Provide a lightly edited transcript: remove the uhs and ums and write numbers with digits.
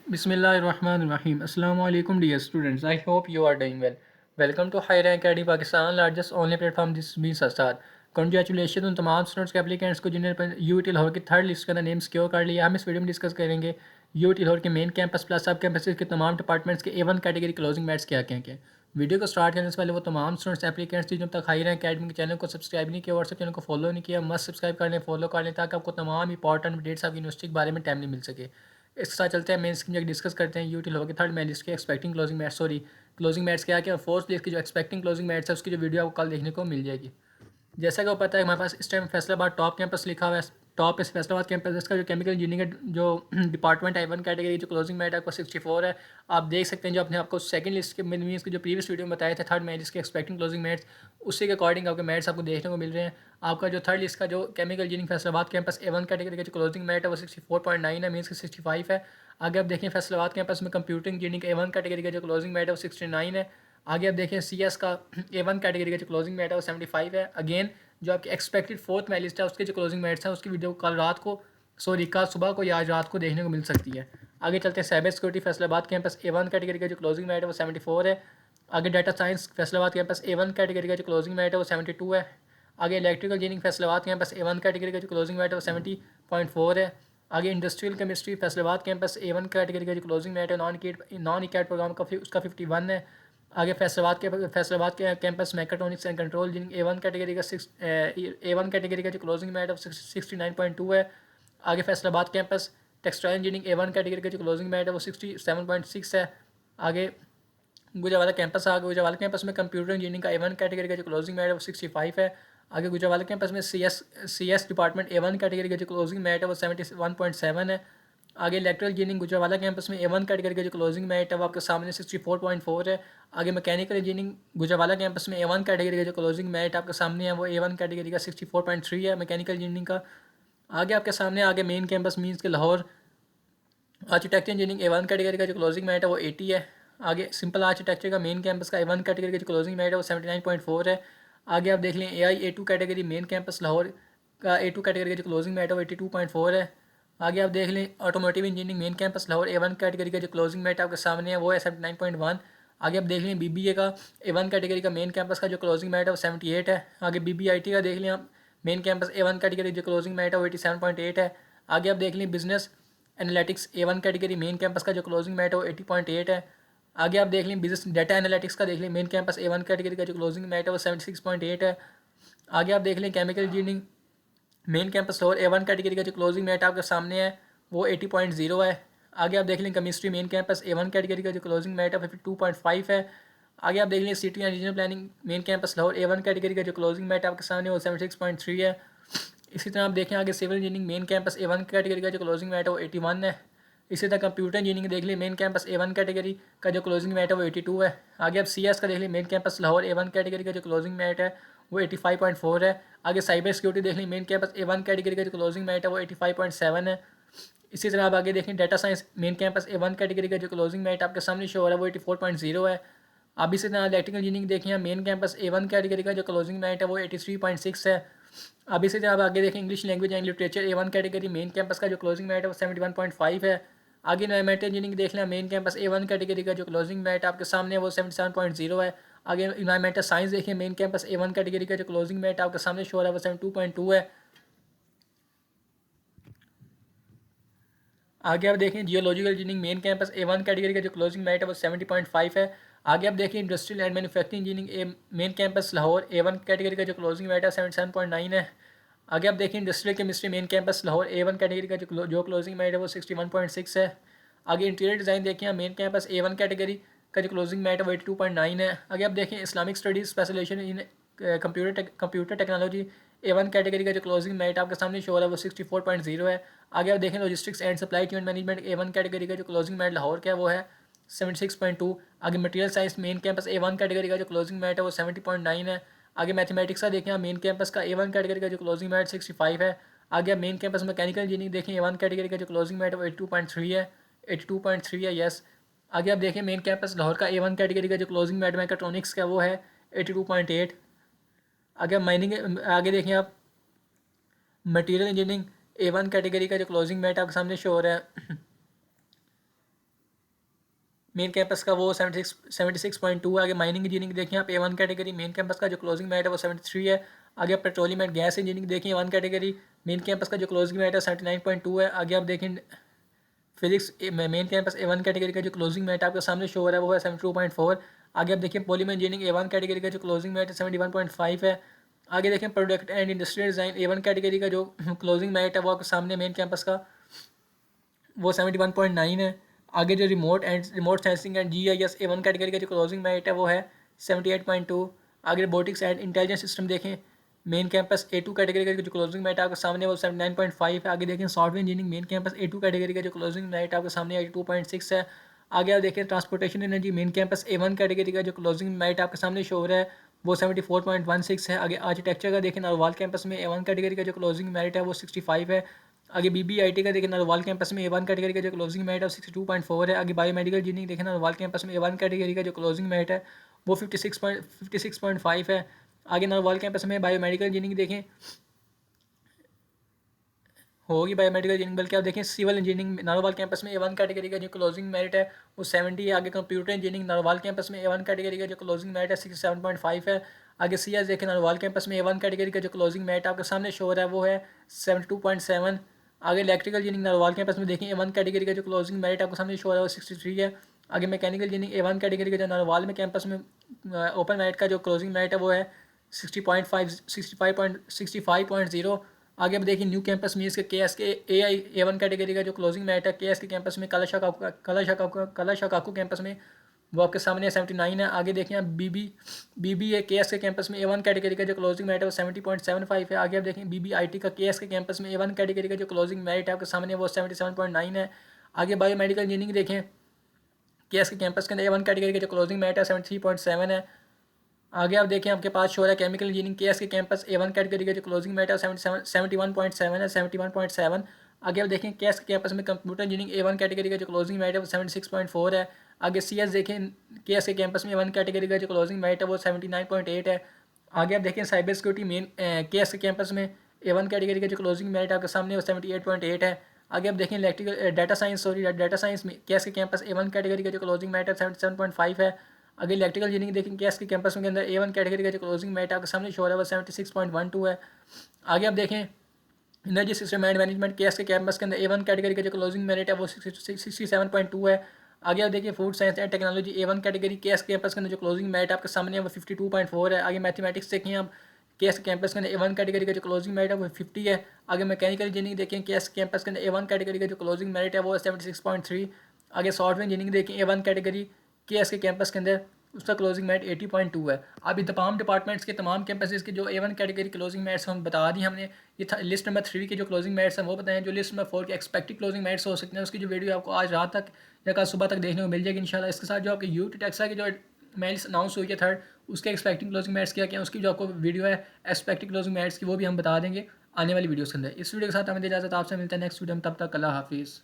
Bismillahirrahmanirrahim. Assalamu alaikum dear students. I hope you are doing well. Welcome to Higher Academy Pakistan, largest online platform this means Asad. Congratulations उन तमाम students के applicants को जिन्होंने पर UT Lahore की third list के अंदर name secure कर लिया। हम इस वीडियो में डिस्कस करेंगे यूटी लाहौर के मेन कैंपस प्लस सब कैंपसेस के तमाम डिपार्टमेंट्स के A1 कैटेगरी क्लोजिंग मैट्स क्या क्या हैं। वीडियो को स्टार्ट करने से पहले वो तमाम स्टूडेंट्स एप्लीकेंट्स जिन तक हायर अकेडमी के चैनल को सब्सक्राइब नहीं किया, व्हाट्सएप चैनल को फॉलो नहीं किया, मस्ट सब्सक्राइब कर लें, फॉलो कर लें ताकि आपको तमाम इंपॉर्टेंट अपडेट्स आपकी यूनिवर्सिटी के बारे में टाइमली मिल सके। इसके साथ चलते हैं मेन स्कीम डिस्कस करते हैं यूटी लोगों की थर्ड मेन लिस्ट के expecting closing mats closing mats क्या क्या फोर्थ लिस्ट की जो एक्सपेक्टिंग क्लोजिंग मैट्स है उसकी जो वीडियो आपको कल देखने को मिल जाएगी। जैसा कि वो पता है हमारे पास इस टाइम फैसलाबाद टॉप कैंपस लिखा हुआ है। टॉप इस फैसलाबाद कैंपस का जो केमिकल इंजीनियरिंग जो डिपार्टमेंट है A1 कैटेगरी जो क्लोजिंग मैट आपको 64 है। आप देख सकते हैं जो अपने आपको सेकंड लिस्ट के मीन्स के जो प्रीवियस वीडियो में बताए थे थर्ड मैट जिसके एक्सपेक्टिंग क्लोजिंग मैट्स उसी के अकॉर्डिंग आपके मैट्स आपको देखने को मिल रहे हैं। आपका जो थर्ड लिस्ट का जो chemical engineering Faisalabad campus A1 category का जो क्लोजिंग मैट है वो 64.9 है, मीन्स के 65 है। आगे आप देखें फैसलाबाद कैंपस में कंप्यूटर इंजीनियरिंग A1 कैटेगरी का जो क्लोजिंग मैट है वो 69 है। आगे आप देखें CS का A1 कैटेगरी का जो क्लोजिंग मैट है वो 75 है। अगेन जो आपकी एक्सपेक्टेड फोर्थ मैट लिस्ट है उसके जो क्लोजिंग मैट्स हैं उसकी वीडियो कल रात को कल सुबह को या आज रात को देखने को मिल सकती है। आगे चलते हैं cyber security Faisalabad campus A1 category का जो क्लोजिंग मैट है वो 74 है। आगे data science Faisalabad campus A1 category का जो क्लोजिंग मैट है वो 72 है। आगे electrical engineering Faisalabad campus A1 category का जो क्लोजिंग मैट है वो 70.4 है। आगे industrial chemistry Faisalabad campus A1 category का जो क्लोजिंग मैट है नॉन इकैट प्रोग्राम का उसका 51 है। आगे फैसलाबाद के campus mechatronics and control engineering A1 category का A1 कैटेगरी का जो क्लोजिंग मैट है वो 69.2 है। आगे Faisalabad campus textile engineering A1 category का जो क्लोजिंग मैट है वो 67.6 है। आगे गुजरावाला कैंपस में कंप्यूटर इंजीनियरिंग का A1 कैटेगरी का जो क्लोजिंग मैट है वो 65 है। आगे गुजरावाला कैंपस में CS डिपार्टमेंट A1 कैटेगरी का जो क्लोजिंग मैट है वो 71.7 है। आगे इलेक्ट्रिकल इंजीनियरिंग गुजरावाला कैंपस में A1 कैटेगरी का जो क्लोजिंग मैट है वो आपके सामने 64.4 है। आगे मैकेनिकल इंजीनियरिंग गुजरावाला कैंपस में A1 कैटेगरी का जो क्लोजिंग मैट आपके सामने है वो A1 कैटेगरी का 64.3 है मैकेनिकल इंजीनियरिंग का। आगे आपके सामने आगे मेन कैंपस मीन्स के Lahore architecture engineering A1 category का जो क्लोजिंग मैट है वो 80 है। आगे सिंपल आर्किटेक्चर का मेन कैंपस का A1 कैटेगरी का जो क्लोजिंग मैट है वो 79.4 है। आगे आप देख लें AI A2 category main campus Lahore का A2 कैटेगरी का जो क्लोजिंग मैट है वो 82.4 है। आगे आप देख लें automotive engineering main campus Lahore A1 category का जो क्लोजिंग मैट आपके सामने है वो है 79.1। आगे आप देख लें BBA का A1 कैटेगरी का मेन कैंपस का जो क्लोजिंग मैट है वो 78 है। आगे BBIT का देख लें आप मेन कैंपस A1 कैटेगरी जो क्लोजिंग मैट है वो 87.8 है। आगे आप देख लें business analytics A1 category main campus का जो क्लोजिंग मैट है वो 80.8 है। आगे आप देख लें बिजनेस डाटा एनालिटिक्स का देख लें मेन कैंपस A1 कैटेगरी का जो क्लोजिंग मैट है वो 76.8 है। आगे आप देख लें chemical engineering main campus Lahore A1 category का जो क्लोजिंग मैट आपके सामने है वो 80.0 है। आगे आप देख लें chemistry main campus A1 category का जो क्लोजिंग मैट है 52.5 है। आगे आप देख लें city and regional planning main campus Lahore A1 category का जो क्लोजिंग मैट आपके सामने वो 76.3 है। इसी तरह आप देखें आगे civil engineering main campus A1 category का जो क्लोजिंग मैट है वो 81 है। इसी तरह कंप्यूटर इंजीनियरिंग देख लीजिए मेन कैंपस A1 कैटेगरी का जो क्लोजिंग मैट है वो 82 है। आगे आप CS का देख लीजिए main campus Lahore A1 category का जो क्लोजिंग मैट है वो 85.4 है। आगे साइबर सिक्योरिटी देख लीजिए मेन कैंपस A1 कैटेगरी का जो क्लोजिंग मैट है वो 85.7 है। इसी तरह आप आगे देखें data science main campus A1 category का जो क्लोजिंग मैट आपके सामने शो हो रहा है वो 84.0 है। अब इसी तरह इलेक्ट्रिकल इंजीनियरिंग देखिए मेन कैंपस A1 कैटेगरी का जो क्लोजिंग मैट है वो 83.6 है। अब इसी तरह आप आगे देखें English language and literature A1 category main campus का जो क्लोजिंग मैट है वो 71.5 है। आगे इन्वायरमेंटल इंजीनियरिंग देख लें मेन कैंपस A1 कैटेगरी का जो क्लोजिंग मैट आपके सामने है वो 77.0 है। आगे इन्वायरमेंटल साइंस देखिए मेन कैंपस A1 कैटेगरी का जो क्लोजिंग मैट आपके सामने शो हो रहा है वो 72.2 है। आगे आप देखें geological engineering main campus A1 category का जो क्लोजिंग मैट है वो 70.5 है। आगे आप देखें industrial and manufacturing engineering main campus Lahore A1 category का जो क्लोजिंग मैट है 77.9 है। आगे आप देखें industrial chemistry main campus Lahore A1 category का जो क्लोजिंग मैट है वो 61.6 है। आगे इंटीरियर डिज़ाइन देखें मेन कैंपस A1 कैटेगरी का जो क्लोजिंग मैट है वो 82.9 है। आगे आप देखें Islamic studies specialization in computer technology A1 category का जो क्लोजिंग मैट आपके सामने शो हो रहा है वो 64.0 है। आगे आप देखें logistics and supply chain management A1 category का जो क्लोजिंग मैट लाहौर का है वो है 76.2। आगे material science main campus A1 category का जो क्लोजिंग मैट है वो 70.9 है। आगे मैथमेटिक्स का देखें मेन कैंपस का A1 कैटेगरी का जो क्लोजिंग मैट 65 है। आगे आप मेन कैंपस मैकेनिकल इंजीनियरिंग देखें A1 कैटेगरी का जो क्लोजिंग मैट है वो 82.3 है यस। आगे आप देखें मेन कैंपस लाहौर का A1 कैटेगरी का जो क्लोजिंग मैट मैकेट्रॉनिक्स का वो है 82.8। आगे माइनिंग आगे देखें आप मटेरियल इंजीनियरिंग A1 कैटेगरी का जो क्लोजिंग मैट आपके सामने शो हो रहा है मेन कैंपस का वो 76.2 है। आगे माइनिंग इंजीनियरिंग देखें आप A1 कैटेगरी, मेन कैंपस का जो क्लोजिंग मेरिट है वो 73 है। आगे आप पेट्रोलियम एंड गैस इंजीनियरिंग देखें A1 कैटेगरी, मेन कैंपस का जो क्लोजिंग मेरिट है 79.2 है। आगे आप देखें physics main campus A1 category का जो क्लोजिंग मेरिट आपके सामने शो हो रहा है वो है 72.4। आगे आप देखिए पॉलीमर इंजीनियरिंग A1 कैटेगरी का जो क्लोजिंग मेरिट है 71.5 है। आगे देखें product and industrial design A1 category का जो क्लोजिंग मेरिट है वो आपके सामने मेन कैंपस का वो 71.9 है। आगे जो remote sensing and GIS A1 category का जो क्लोजिंग मेरिट है वो है 78.2। आगे रोबोटिक्स एंड इंटेलिजेंस सिस्टम देखें मेन कैंपस A2 कैटेगरी का जो क्लोजिंग मेरिट आपके सामने वो 79.5 है। आगे देखें software engineering main campus A2 category का जो क्लोजिंग मेरिट आपके सामने 82.6 है। आगे आप देखें transportation energy main campus A1 category का जो क्लोजिंग मेरिट आपके सामने शो हो रहा है वो 74.16 है। आगे आर्किटेक्चर का देखें नरवाल कैंपस में A1 कैटेगरी का जो क्लोजिंग मेरिट है वो 65 है। आगे BBIT का देखें नरवाल कैंपस में A1 कैटेगरी का जो क्लोजिंग मेरिट है 62.4 है। आगे बायोमेडिकल इंजीनियरिंग देखें नरवाल कैंपस में A1 कैटेगरी का जो क्लोजिंग मेरिट है वो 56.5 है। आगे नरवाल कैंपस में बायोमेडिकल इंजीनियरिंग देखें होगी बायोमेडिकल इंजीनियरिंग, बल्कि आप देखें सिविल इंजीनियरिंग नारोवाल कैंपस में A1 कैटेगरी का जो क्लोजिंग मेरिट है वो 70 है। आगे कंप्यूटर इंजीनियरिंग नारोवाल कैंपस में A1 कैटेगरी का जो क्लोजिंग मेरिट है 67.5 है। आगे CS देखें नारोवाल कैंपस में A1 कैटेगरी का जो क्लोजिंग मेरिट आपके सामने शो हो रहा है वो है 72.7। आगे इलेक्ट्रिकल इंजीनियरिंग नारोवाल कैंपस में देखें A1 कैटेगरी का जो क्लोजिंग मेरिट आपके सामने शो हो रहा है वो 63 है। आगे मैकेनिकल इंजीनियरिंग A1 कैटेगरी का जो नारोवाल में कैंपस में ओपन मेरिट का जो क्लोजिंग मेरिट है वो है 65.0। आगे अब देखिए न्यू कैंपस मीन्स के KS के AI A1 कैटेगरी का जो क्लोजिंग मेरिट है KS के कैंपस में कला शकाकू कैंपस में वो आपके सामने 79 है। आगे देखें आप BBA KS के कैंपस में A1 कैटेगरी का जो क्लोजिंग मेरिट है वो 70.75 है। आगे आप देखें BBIT का KS के कैंपस में A1 कैटेगरी का जो क्लोजिंग मेरिट है आपके सामने वो 77.9 है। आगे बायोमेडिकल इंजीनियरिंग देखें KS के कैंपस के अंदर A1 कैटेगरी का जो क्लोजिंग मेरिट है 73.7 है। आगे आप देखें आपके पास शो रहा है केमिकल इंजीनियरिंग KS के कैंपस A1 कैटेगरी का जो क्लोजिंग मेरिट है 71.7 है 71.7। आगे आप देखें KS के कैंपस में कंप्यूटर इंजीनियरिंग A1 कैटेगरी का जो क्लोजिंग मेरिट है वो 76.4 है। आगे CS देखें KS के कैंपस में A1 कैटेगरी का जो क्लोजिंग मेरिट है वो 79.8 है। आगे आप देखें साइबर सिक्योरिटी मेन KS के कैंपस में A1 कैटेगरी का जो क्लोजिंग मेरिट आपके सामने वो 78.8 है। आगे आप देखें इलेक्ट्रिकल डाटा साइंस में KS के कैंपस A1 कैटेगरी का जो क्लोजिंग मेरिट है 77.5 है। आगे इलेक्ट्रिकल इंजीनियरिंग देखेंगे KS के कैंपस के अंदर A1 कैटेगरी का जो क्लोजिंग मेरिट आपके सामने शो हो रहा है वो 76.12 है। आगे आप देखें energy system and management KS के कैंपस के अंदर A1 कैटेगरी का जो क्लोजिंग मेरिट है वो 67.2 है। आगे आप देखिए food science and technology A1 category KS के कैंपस के अंदर जो क्लोजिंग मेरिट आपके सामने है वो 52.4 है। आगे मैथमेटिक्स देखें आप KS के कैंपस के अंदर A1 कैटेगरी का जो क्लोजिंग मेरिट है वो 50 है। आगे मैकेनिकल इंजीनियरिंग देखें KS के कैंपस के अंदर A1 कैटेगरी का जो क्लोजिंग मेरिट है वो 76.3। आगे सॉफ्टवेयर इंजीनियरिंग देखें A1 कैटेगरी KS के कैंपस के अंदर उसका क्लोजिंग मेरिट 80.2 है। अब इन तमाम डिपार्टमेंट्स के तमाम कैंपसेस के जो A1 कैटेगरी क्लोजिंग मेरिट्स हम बता दी हमने। ये था लिस्ट नंबर 3 के जो क्लोजिंग मेरिट्स हैं वो बताएं। जो लिस्ट नंबर 4 के एक्सपेक्टेड क्लोजिंग मेरिट्स हो सकते हैं उसकी जो वीडियो आपको आज रात तक या कल सुबह तक देखने को मिल जाएगी इंशाल्लाह। इसके साथ जो आपके यूटी टेक्सा की जो मेरिट्स अनाउंस हुई है थर्ड उसके एक्सपेक्टिंग क्लोजिंग मेरिट्स क्या क्या उसकी जो आपको वीडियो है एक्सपेक्टेड क्लोजिंग मेरिट्स की वो भी हम बता देंगे आने वाली वीडियोज़ के अंदर। इस वीडियो के साथ हमें इजाज़त, आपसे मिलते हैं नेक्स्ट वीडियो में, तब तक अल्लाह हाफिज़।